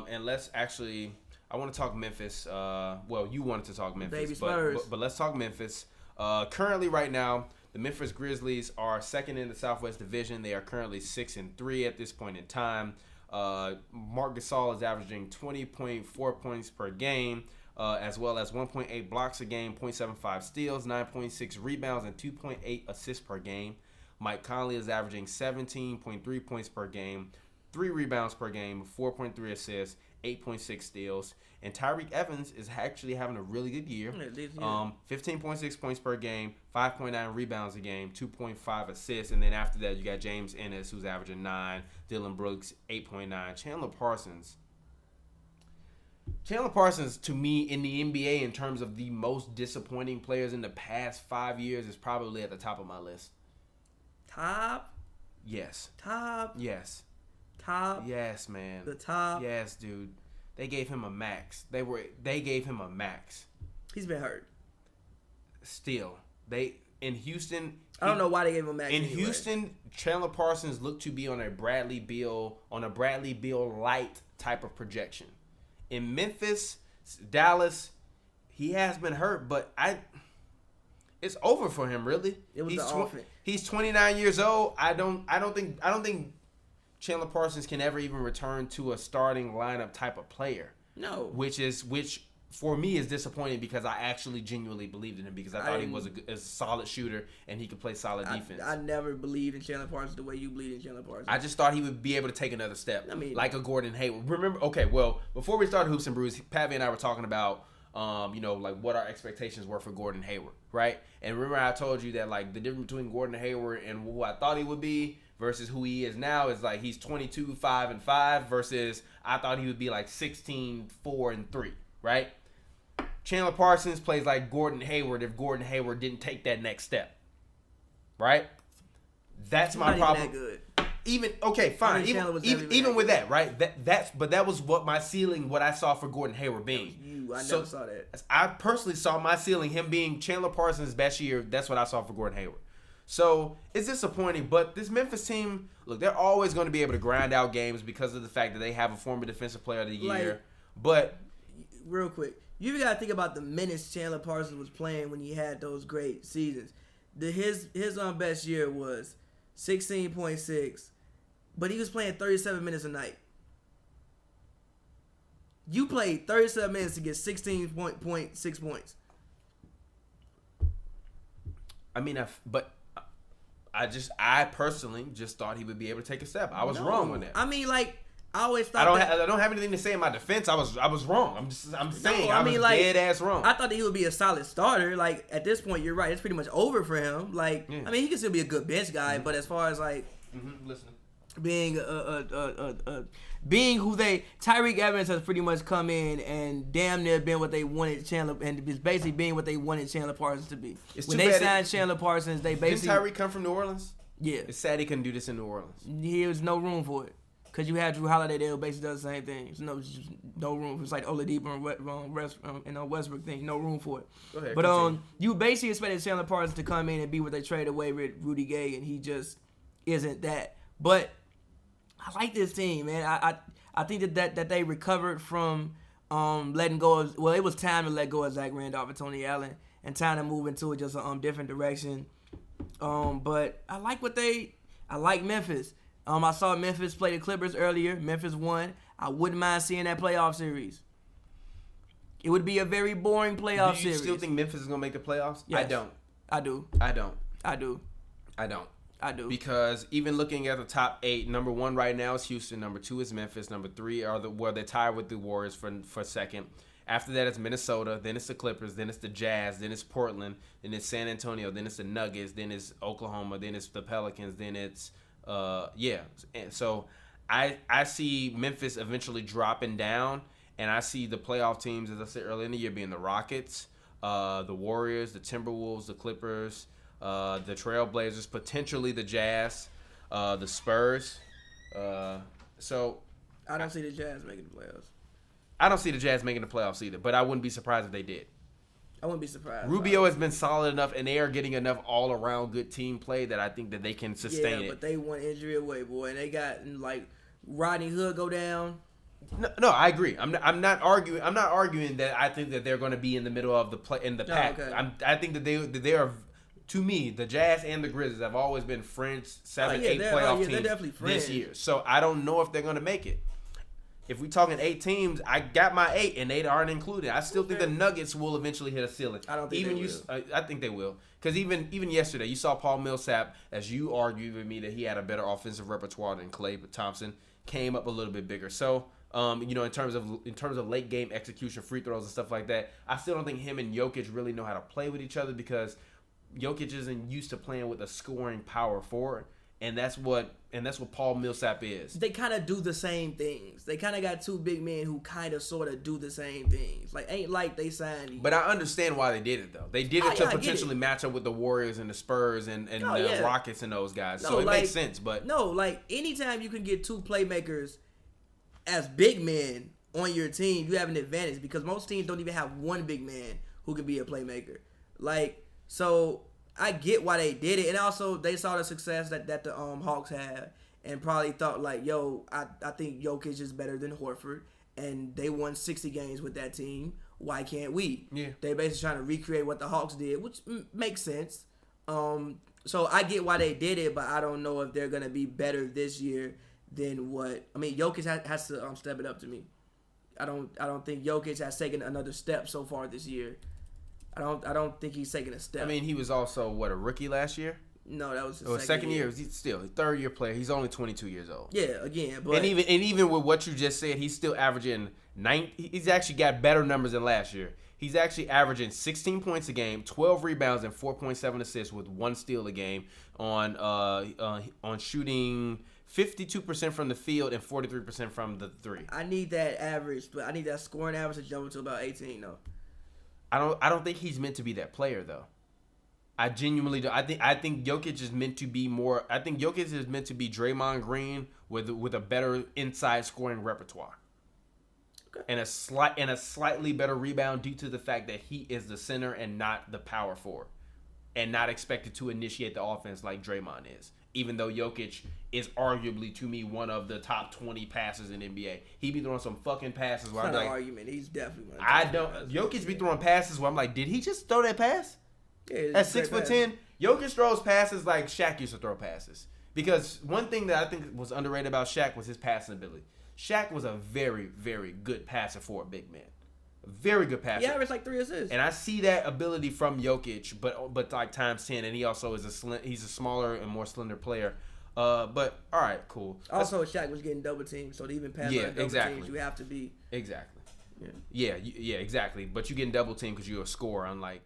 And let's actually, I want to talk Memphis. Well, you wanted to talk Memphis, Baby Spurs. but let's talk Memphis. Currently, right now, the Memphis Grizzlies are second in the Southwest Division. They are currently 6-3 at this point in time. Marc Gasol is averaging 20.4 points per game, as well as 1.8 blocks a game, 0.75 steals, 9.6 rebounds, and 2.8 assists per game. Mike Conley is averaging 17.3 points per game, 3 rebounds per game, 4.3 assists, 8.6 steals. And Tyreke Evans is actually having a really good year. 15.6 points per game, 5.9 rebounds a game, 2.5 assists. And then after that, you got James Ennis, who's averaging 9. Dillon Brooks, 8.9. Chandler Parsons, to me, in the NBA, in terms of the most disappointing players in the past 5 years, is probably at the top of my list. Top? Yes. Top? Yes. Top? Yes, man. The top? Yes, dude. They gave him a max. They gave him a max. He's been hurt. Still, in Houston. I don't know why they gave him a max. In anyway. Houston, Chandler Parsons looked to be on a Bradley Beal light type of projection. In Memphis, Dallas, he has been hurt, but it's over for him. Really, it was the offense. He's 29 years old. I don't think Chandler Parsons can ever even return to a starting lineup type of player. No. Which for me is disappointing because I actually genuinely believed in him because I thought he was a solid shooter and he could play solid defense. I never believed in Chandler Parsons the way you believe in Chandler Parsons. I just thought he would be able to take another step. I mean, like a Gordon Hayward. Remember, okay, well, before we started Hoops and Brews, Pavy and I were talking about like what our expectations were for Gordon Hayward, right? And remember I told you that like the difference between Gordon Hayward and who I thought he would be versus who he is now is like he's 22, 5-5 versus I thought he would be like 16, 4-3, right? Chandler Parsons plays like Gordon Hayward if Gordon Hayward didn't take that next step, right? That's my problem. That good. Fine. Even with that, right? That was what my ceiling, what I saw for Gordon Hayward being. I never saw that. I personally saw my ceiling, him being Chandler Parsons' best year. That's what I saw for Gordon Hayward. So it's disappointing, but this Memphis team, look, they're always going to be able to grind out games because of the fact that they have a former defensive player of the year. But real quick, you got to think about the minutes Chandler Parsons was playing when he had those great seasons. His best year was 16.6, but he was playing 37 minutes a night. You played 37 minutes to get 16.6 points. I mean, I personally just thought he would be able to take a step. I was wrong on that. I mean, like, I always thought I don't have anything to say in my defense. I was wrong. I'm saying I was dead ass wrong. I thought that he would be a solid starter. Like, at this point, you're right. It's pretty much over for him. Like, yeah. I mean, he can still be a good bench guy, but as far as like listening. being being who Tyreke Evans has pretty much come in and damn near been what they wanted Chandler, and is basically being what they wanted Chandler Parsons to be. When they signed Chandler Parsons, they basically didn't Tyreke come from New Orleans? Yeah, it's sad he couldn't do this in New Orleans. There was no room for it because you had Drew Holiday there who basically does the same thing. There's no room. It's like Oladipo and Westbrook thing. No room for it. Go ahead, but continue. You basically expected Chandler Parsons to come in and be what they traded away with Rudy Gay, and he just isn't that. But I like this team, man. I think that they recovered from letting go of. Well, it was time to let go of Zach Randolph and Tony Allen, and time to move into just a different direction. But I like Memphis. I saw Memphis play the Clippers earlier. Memphis won. I wouldn't mind seeing that playoff series. It would be a very boring playoff series. Do you still think Memphis is gonna make the playoffs? Yes. I don't. I do. I don't. I do. I don't. I do. Because even looking at the top 8, number 1 right now is Houston, number 2 is Memphis, number 3 are they're tied with the Warriors for second. After that it's Minnesota, then it's the Clippers, then it's the Jazz, then it's Portland, then it's San Antonio, then it's the Nuggets, then it's Oklahoma, then it's the Pelicans, then it's So I see Memphis eventually dropping down, and I see the playoff teams, as I said earlier in the year, being the Rockets, the Warriors, the Timberwolves, the Clippers, the Trailblazers, potentially the Jazz, the Spurs. So I don't see the Jazz making the playoffs. I don't see the Jazz making the playoffs either, but I wouldn't be surprised if they did. I wouldn't be surprised. Rubio has been solid enough, and they are getting enough all-around good team play that I think that they can sustain it. Yeah, but they want injury away, boy. And they got, like, Rodney Hood go down. No, I agree. I'm not arguing that I think that they're going to be in the middle of the pack. Okay. I think that they are. To me, the Jazz and the Grizzlies have always been friends, 7-8 playoff teams they're definitely friends this year. So I don't know if they're going to make it. If we talking 8 teams, I got my 8, and 8 aren't included. I still think the Nuggets will eventually hit a ceiling. I don't think they will. I think they will. Because even yesterday, you saw Paul Millsap, as you argued with me that he had a better offensive repertoire than Klay Thompson, came up a little bit bigger. So, in terms of late game execution, free throws and stuff like that, I still don't think him and Jokic really know how to play with each other because Jokic isn't used to playing with a scoring power forward. And that's what Paul Millsap is. They kind of do the same things. They kind of got 2 big men who kind of sort of do the same things. Like, ain't like they signed. But I understand why they did it, though. They did it to potentially match up with the Warriors and the Spurs and the Rockets and those guys. So it makes sense. But no, like, anytime you can get 2 playmakers as big men on your team, you have an advantage because most teams don't even have 1 big man who can be a playmaker. Like, so I get why they did it, and also they saw the success that the Hawks had, and probably thought like, yo, I think Jokic is better than Horford, and they won 60 games with that team. Why can't we? Yeah. They basically trying to recreate what the Hawks did, which makes sense. So I get why they did it, but I don't know if they're gonna be better this year than what. I mean, Jokic has to step it up to me. I don't think Jokic has taken another step so far this year. I don't think he's taking a step. I mean, he was also a rookie last year. No, that was his second year. He's still a 3rd-year player. He's only 22 years old. Yeah, again, but and even with what you just said, he's still averaging 9. He's actually got better numbers than last year. He's actually averaging 16 points a game, 12 rebounds, and 4.7 assists with 1 steal a game on shooting 52% from the field and 43% from the 3. I need that average, but I need that scoring average to jump to about 18 though. I don't think he's meant to be that player though. I genuinely do. I think Jokic is meant to be more. I think Jokic is meant to be Draymond Green with a better inside scoring repertoire, okay, and a slightly better rebound due to the fact that he is the center and not the power forward, and not expected to initiate the offense like Draymond is. Even though Jokic is arguably, to me, one of the top 20 passers in the NBA. He be throwing some fucking passes where it's I'm not like, an argument. He's definitely one. Jokic be throwing passes where I'm like, did he just throw that pass? Yeah, at 6'10", Jokic throws passes like Shaq used to throw passes. Because one thing that I think was underrated about Shaq was his passing ability. Shaq was a very, very good passer for a big man. A very good passer. He averaged like 3 assists. And I see that ability from Jokic, but like times 10. And he also is he's a smaller and more slender player. But all right, cool. Also, Shaq was getting double teamed, so to even pass on double teams, you have to be exactly. Yeah, exactly. But you getting double teamed because you're a scorer, unlike